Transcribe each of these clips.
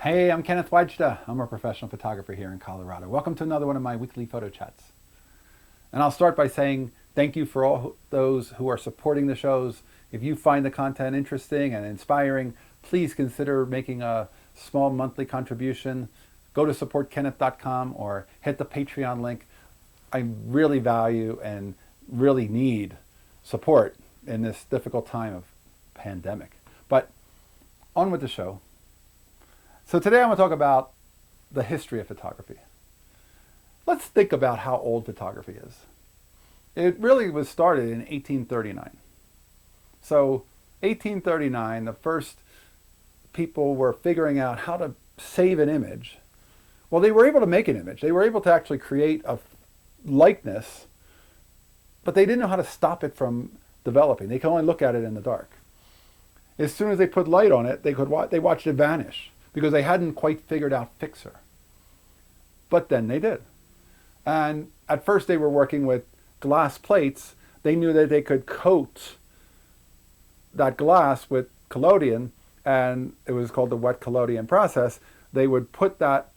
Hey, I'm Kenneth Wajda. I'm a professional photographer here in Colorado. Welcome to another one of my weekly photo chats. And I'll start by saying thank you for all those who are supporting the shows. If you find the content interesting and inspiring, please consider making a small monthly contribution. Go to supportkenneth.com or hit the Patreon link. I really value and really need support in this difficult time of pandemic. But on with the show. So today I'm going to talk about the history of photography. Let's think about how old photography is. It really was started in 1839. So 1839, the first people were figuring out how to save an image. Well, they were able to make an image. They were able to actually create a likeness, but they didn't know how to stop it from developing. They could only look at it in the dark. As soon as they put light on it, they watched it vanish, because they hadn't quite figured out fixer. But then they did. And at first they were working with glass plates. They knew that they could coat that glass with collodion, and it was called the wet collodion process. They would put that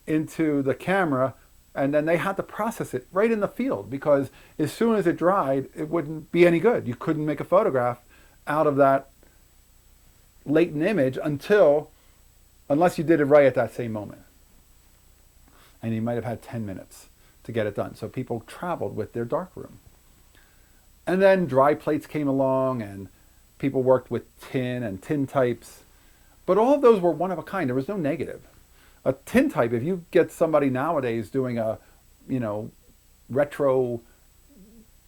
into the camera, and then they had to process it right in the field, because as soon as it dried, it wouldn't be any good. You couldn't make a photograph out of that latent image unless you did it right at that same moment. And you might have had 10 minutes to get it done. So people traveled with their darkroom. And then dry plates came along, and people worked with tin and tin types. But all of those were one of a kind. There was no negative. A tin type, if you get somebody nowadays doing a, retro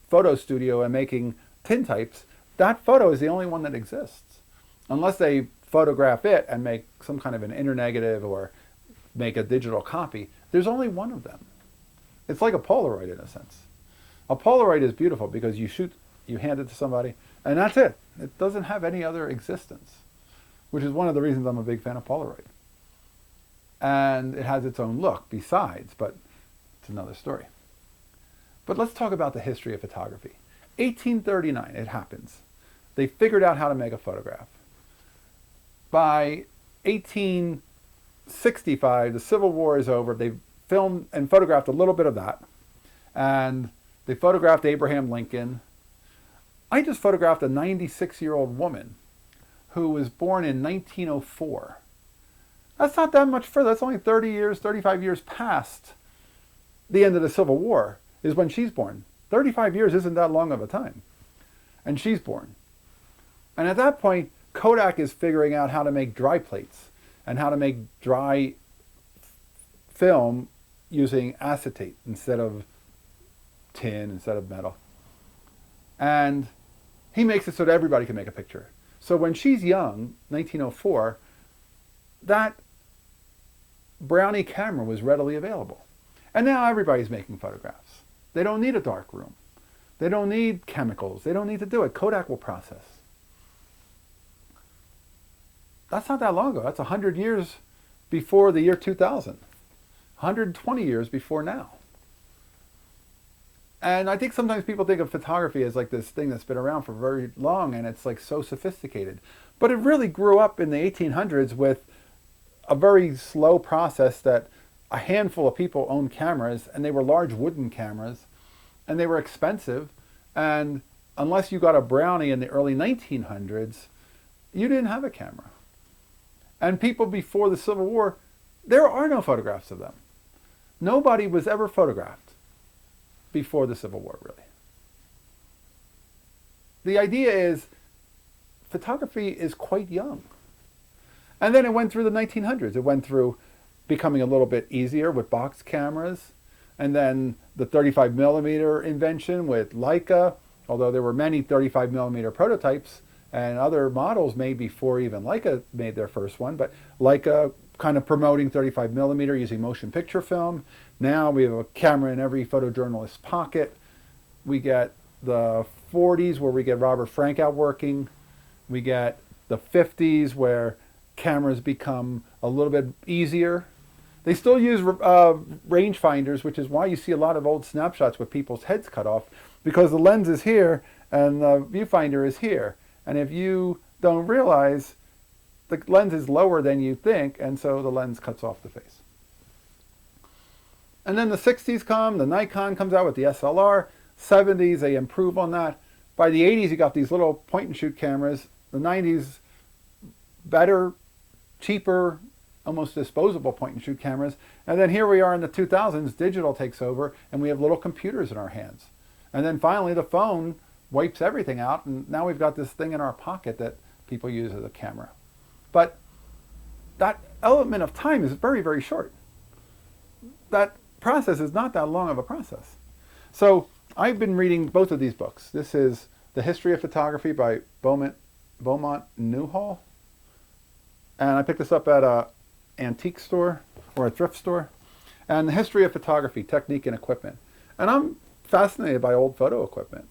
photo studio and making tin types, that photo is the only one that exists. Unless they photograph it and make some kind of an inner negative or make a digital copy, there's only one of them. It's like a Polaroid in a sense. A Polaroid is beautiful because you hand it to somebody, and that's it. It doesn't have any other existence, which is one of the reasons I'm a big fan of Polaroid. And it has its own look besides, but it's another story. But let's talk about the history of photography. 1839, it happens. They figured out how to make a photograph. By 1865, the Civil War is over. They filmed and photographed a little bit of that. And they photographed Abraham Lincoln. I just photographed a 96-year-old woman who was born in 1904. That's not that much further. That's only 30 years, 35 years past the end of the Civil War is when she's born. 35 years isn't that long of a time. And she's born. And at that point, Kodak is figuring out how to make dry plates and how to make dry film using acetate instead of tin, instead of metal. And he makes it so that everybody can make a picture. So when she's young, 1904, that Brownie camera was readily available. And now everybody's making photographs. They don't need a dark room. They don't need chemicals. They don't need to do it. Kodak will process. That's not that long ago. That's 100 years before the year 2000. 120 years before now. And I think sometimes people think of photography as like this thing that's been around for very long and it's like so sophisticated. But it really grew up in the 1800s with a very slow process that a handful of people owned cameras, and they were large wooden cameras, and they were expensive. And unless you got a Brownie in the early 1900s, you didn't have a camera. And people before the Civil War, there are no photographs of them. Nobody was ever photographed before the Civil War, really. The idea is photography is quite young. And then it went through the 1900s. It went through becoming a little bit easier with box cameras, and then the 35 millimeter invention with Leica, although there were many 35 millimeter prototypes and other models made before even Leica made their first one, but Leica kind of promoting 35 millimeter using motion picture film. Now we have a camera in every photojournalist's pocket. We get the 40s where we get Robert Frank out working. We get the 50s where cameras become a little bit easier. They still use rangefinders, which is why you see a lot of old snapshots with people's heads cut off, because the lens is here and the viewfinder is here. And if you don't realize, the lens is lower than you think, and so the lens cuts off the face. And then the 60s come, the Nikon comes out with the SLR. 70s, they improve on that. By the 80s, you got these little point-and-shoot cameras. The 90s, better, cheaper, almost disposable point-and-shoot cameras. And then here we are in the 2000s, digital takes over, and we have little computers in our hands. And then finally, the phone wipes everything out, and now we've got this thing in our pocket that people use as a camera. But that element of time is very, very short. That process is not that long of a process. So I've been reading both of these books. This is The History of Photography by Beaumont Newhall. And I picked this up at an antique store or a thrift store. And The History of Photography, Technique and Equipment. And I'm fascinated by old photo equipment.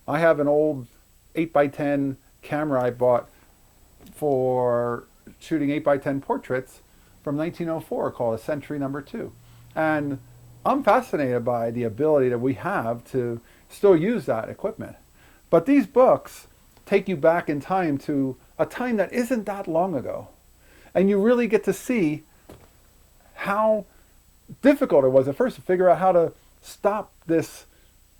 I have an old 8x10 camera I bought for shooting 8x10 portraits from 1904 called a Century No. 2. And I'm fascinated by the ability that we have to still use that equipment. But these books take you back in time to a time that isn't that long ago. And you really get to see how difficult it was at first to figure out how to stop this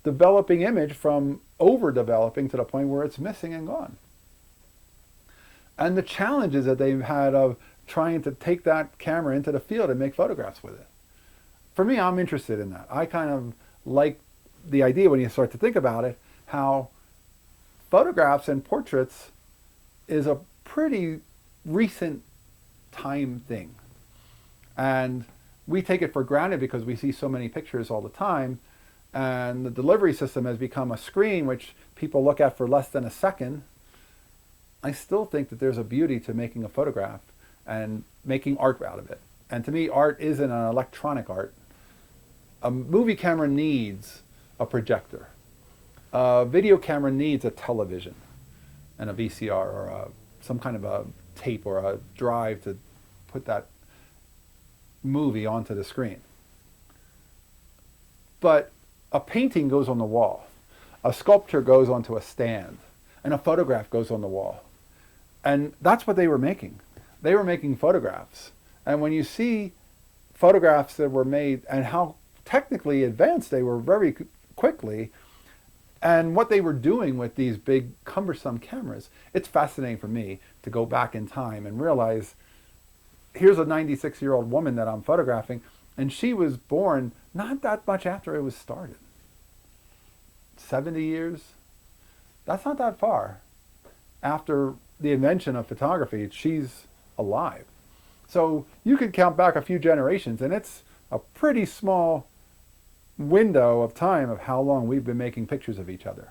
developing image from overdeveloping to the point where it's missing and gone. And the challenges that they've had of trying to take that camera into the field and make photographs with it. For me, I'm interested in that. I kind of like the idea when you start to think about it, how photographs and portraits is a pretty recent time thing. And we take it for granted because we see so many pictures all the time. And the delivery system has become a screen which people look at for less than a second. I still think that there's a beauty to making a photograph and making art out of it. And to me, art isn't an electronic art. A movie camera needs a projector. A video camera needs a television and a VCR or some kind of a tape or a drive to put that movie onto the screen. But a painting goes on the wall. A sculpture goes onto a stand. And a photograph goes on the wall. And that's what they were making. They were making photographs. And when you see photographs that were made and how technically advanced they were very quickly, and what they were doing with these big cumbersome cameras, it's fascinating for me to go back in time and realize here's a 96-year-old woman that I'm photographing, and she was born not that much after it was started. 70 years? That's not that far. After the invention of photography, she's alive. So you could count back a few generations, and it's a pretty small window of time of how long we've been making pictures of each other.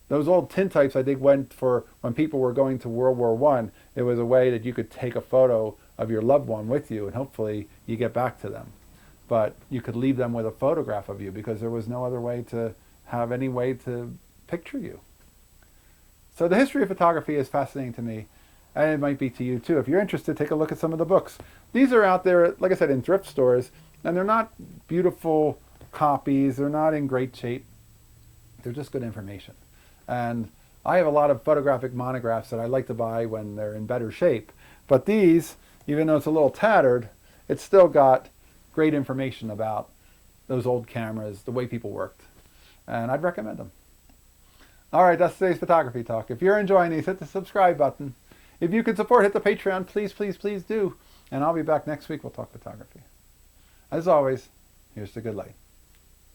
Those old tintypes I think went for when people were going to World War I. It was a way that you could take a photo of your loved one with you and hopefully you get back to them. But you could leave them with a photograph of you because there was no other way to have any way to picture you. So the history of photography is fascinating to me, and it might be to you too. If you're interested, take a look at some of the books. These are out there, like I said, in thrift stores, and they're not beautiful copies. They're not in great shape. They're just good information. And I have a lot of photographic monographs that I like to buy when they're in better shape. But these, even though it's a little tattered, it's still got great information about those old cameras, the way people worked. And I'd recommend them. All right, that's today's photography talk. If you're enjoying these, hit the subscribe button. If you can support, hit the Patreon. Please, please, please do. And I'll be back next week. We'll talk photography. As always, here's the good light.